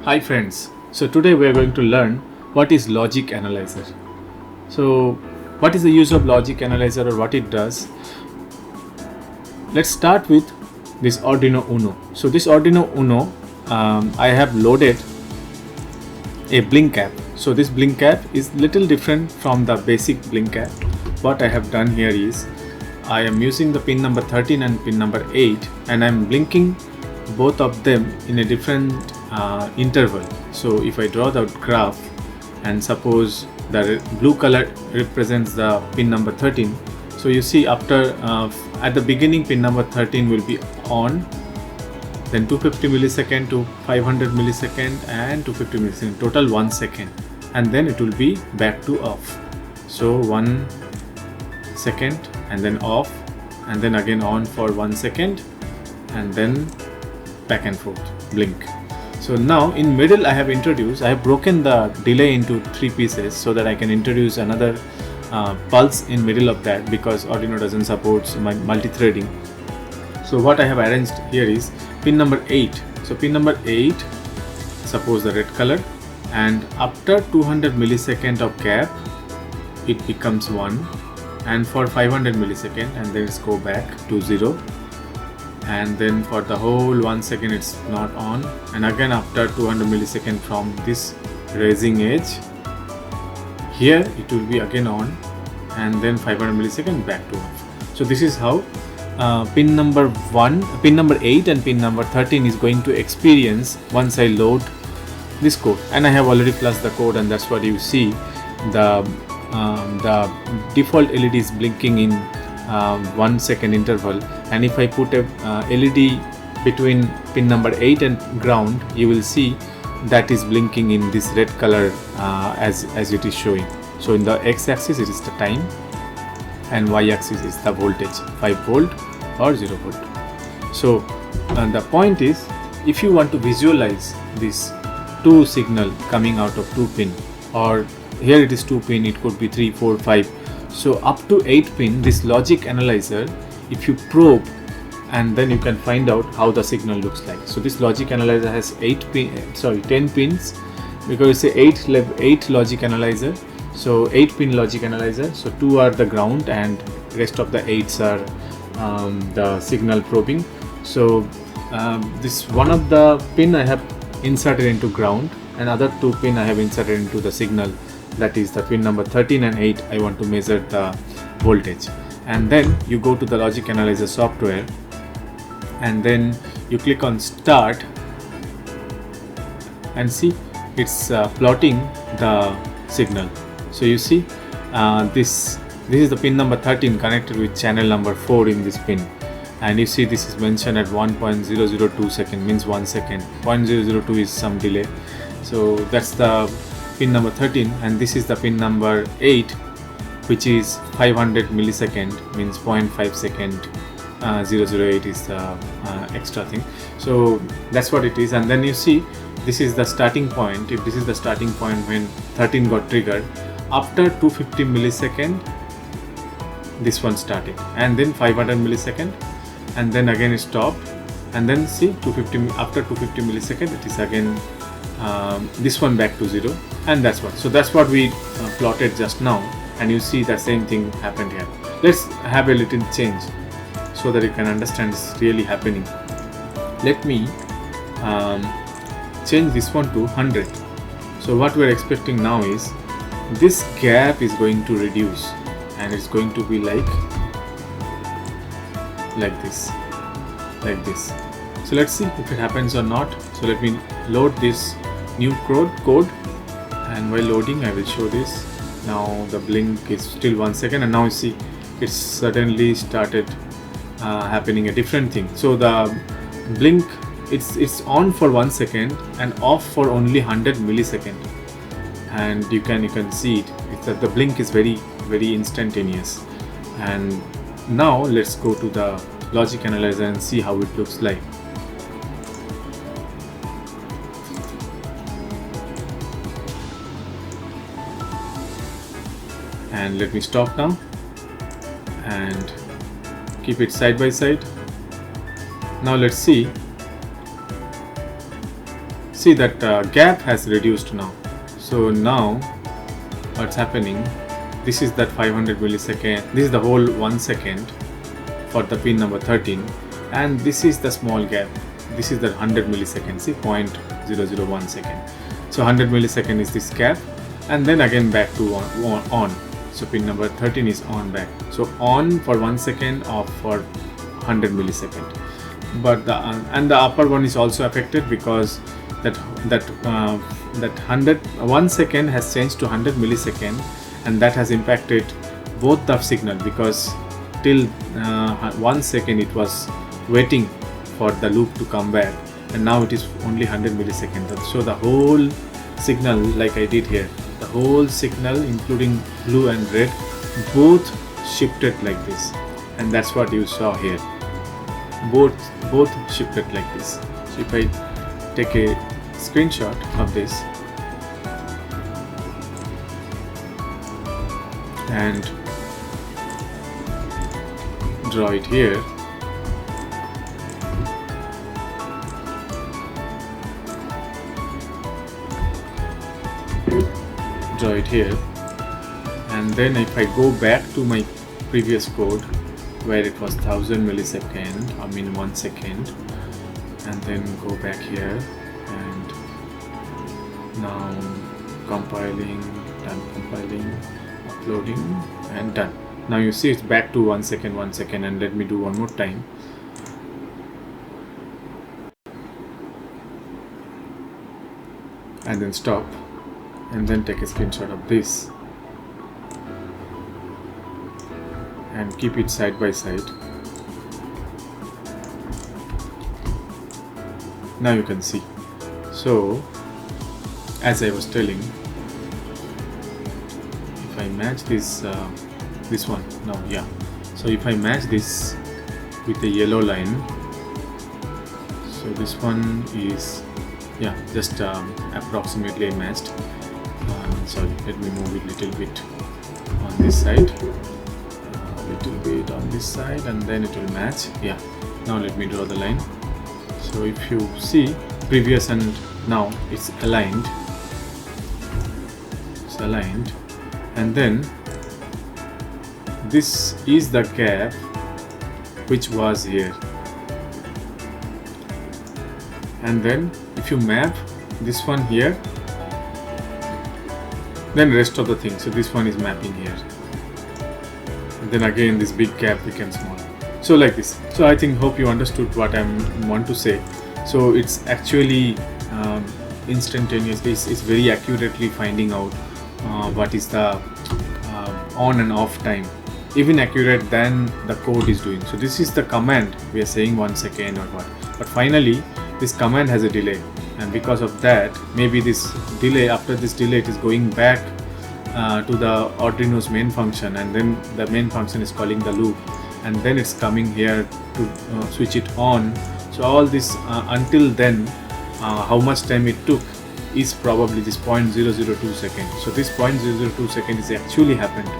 Hi friends, so today we are going to learn what is logic analyzer. So what is the use of logic analyzer or what it does? Let's start with this Arduino Uno. So this Arduino Uno, I have loaded a Blink app. So this Blink app is little different from the basic Blink app. What I have done here is I am using the pin number 13 and pin number 8 and I am blinking both of them in a different interval. So if I draw the graph and suppose the blue color represents the pin number 13, so you see after at the beginning pin number 13 will be on, then 250 millisecond to 500 millisecond and 250 millisecond, total 1 second, and then it will be back to off. So 1 second and then off and then again on for 1 second and then back and forth blink. So now in middle I have broken the delay into 3 pieces so that I can introduce another pulse in middle of that, because Arduino doesn't support multi-threading. So what I have arranged here is pin number 8. So pin number 8, suppose the red color, and after 200 millisecond of gap it becomes 1, and for 500 millisecond and then it's go back to 0, and then for the whole 1 second it's not on, and again after 200 millisecond from this raising edge here it will be again on, and then 500 millisecond back to off. So this is how pin number 8 and pin number 13 is going to experience once I load this code. And I have already flashed the code, and that's what you see. The default LED is blinking in 1 second interval, and if I put a LED between pin number 8 and ground, you will see that is blinking in this red color as it is showing. So in the x-axis it is the time and y-axis is the voltage, 5 volt or 0 volt. So the point is, if you want to visualize this 2 signal coming out of 2 pin, or here it is 2 pin, it could be 3, 4, 5. So up to 8 pin, this logic analyzer, if you probe, and then you can find out how the signal looks like. So this logic analyzer has 10 pins, because it's a 8 logic analyzer. So 8 pin logic analyzer. So 2 are the ground and rest of the 8s are the signal probing. So this one of the pin I have inserted into ground, and other 2 pin I have inserted into the signal, that is the pin number 13 and 8. I want to measure the voltage, and then you go to the logic analyzer software and then you click on start and see it's plotting the signal. So you see this is the pin number 13 connected with channel number 4 in this pin, and you see this is mentioned at 1.002 second, means 1 second. 0.002 is some delay. So that's the pin number 13, and this is the pin number 8, which is 500 millisecond, means 0.5 second. 008 is the extra thing. So that's what it is. And then you see this is the starting point. If this is the starting point when 13 got triggered, after 250 millisecond this one started, and then 500 millisecond, and then again it stopped, and then see 250 after 250 millisecond it is again this one back to 0, and that's what we plotted just now. And you see the same thing happened here. Let's have a little change so that you can understand it's really happening. Let me change this one to 100. So what we are expecting now is this gap is going to reduce, and it's going to be like this. So let's see if it happens or not. So let me load this new code, and while loading I will show this. Now the blink is still 1 second, and now you see it's suddenly started happening a different thing. So the blink, it's on for 1 second and off for only 100 millisecond, and you can see it's that the blink is very instantaneous. And now let's go to the logic analyzer and see how it looks like. And let me stop now and keep it side by side. Now let's see see that gap has reduced now. So now what's happening, this is that 500 millisecond, this is the whole 1 second for the pin number 13, and this is the small gap, this is the 100 milliseconds, see 0.001 second. So 100 millisecond is this gap, and then again back to on. So pin number 13 is on back. So on for 1 second, off for 100 millisecond. But the upper one is also affected because that 1 second has changed to 100 millisecond, and that has impacted both the signal, because till 1 second it was waiting for the loop to come back, and now it is only 100 milliseconds. So the whole signal, like I did here, the whole signal including blue and red both shifted like this, and that's what you saw here. Both shifted like this. So if I take a screenshot of this and draw it here, and then if I go back to my previous code where it was 1000 millisecond, 1 second, and then go back here, and now compiling, uploading, and done. Now you see it's back to 1 second, and let me do one more time. And then stop, and then take a screenshot of this and keep it side by side. Now you can see. So as I was telling, if I match this one now, yeah, so if I match this with a yellow line, so this one is, yeah, just approximately matched. Sorry, let me move it a little bit on this side, and then it will match. Yeah, now let me draw the line. So if you see previous and now it's aligned, and then this is the gap which was here, and then if you map this one here, then rest of the thing. So this one is mapping here, and then again this big gap becomes small. So like this. So I hope you understood what I want to say. So it's actually instantaneously, it's very accurately finding out what is the on and off time, even accurate than the code is doing. So this is the command, we are saying 1 second or what, but finally this command has a delay, and because of that, maybe this delay, after this delay, it is going back to the Arduino's main function, and then the main function is calling the loop, and then it's coming here to switch it on. So all this until then, how much time it took is probably this 0.002 seconds. So this 0.002 seconds is actually happened.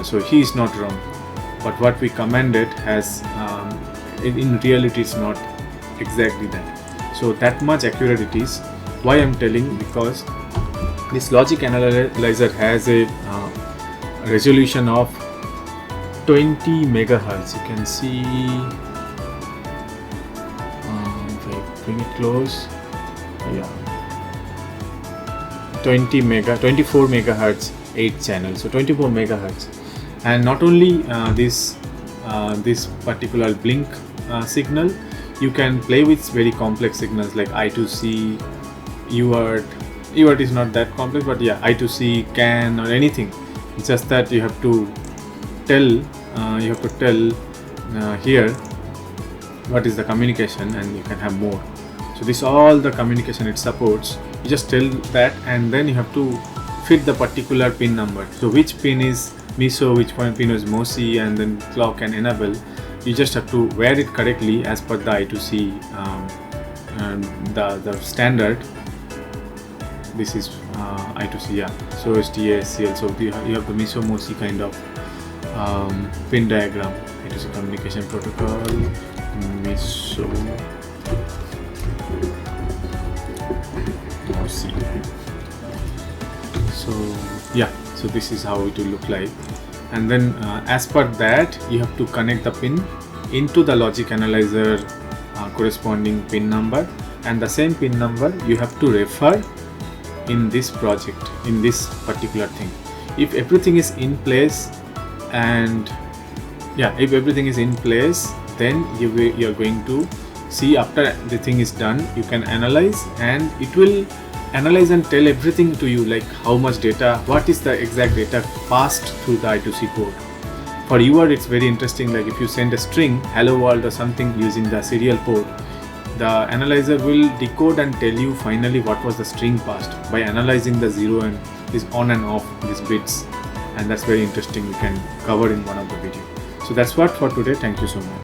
So he is not wrong, but what we commanded has in reality it's not exactly that. So that much accurate it is. Why I'm telling, because this logic analyzer has a resolution of 20 megahertz. You can see, if I bring it close, yeah, 24 megahertz 8 channels, so 24 megahertz. And not only this particular blink signal, you can play with very complex signals like I2C, UART is not that complex, but yeah, I2C, CAN, or anything. It's just that you have to tell here what is the communication, and you can have more. So this all the communication it supports. You just tell that, and then you have to fit the particular pin number. So which pin is MISO, which pin is MOSI, and then clock and enable. You just have to wear it correctly as per the I2C the standard. This is I2C, yeah. So STA, SCL. So you have the MISO MOSI kind of pin diagram. I2C communication protocol, MISO going to see. So yeah, so this is how it will look like, and then as per that you have to connect the pin into the logic analyzer corresponding pin number, and the same pin number you have to refer in this project, in this particular thing. If everything is in place, and yeah, if everything is in place, then you are going to see after the thing is done, you can analyze, and it will analyze and tell everything to you, like how much data, what is the exact data passed through the I2C port. For your, it's very interesting, like if you send a string hello world or something using the serial port, the analyzer will decode and tell you finally what was the string passed by analyzing the 0 and this on and off these bits, and that's very interesting. We can cover in one of the videos. So that's what for today. Thank you so much.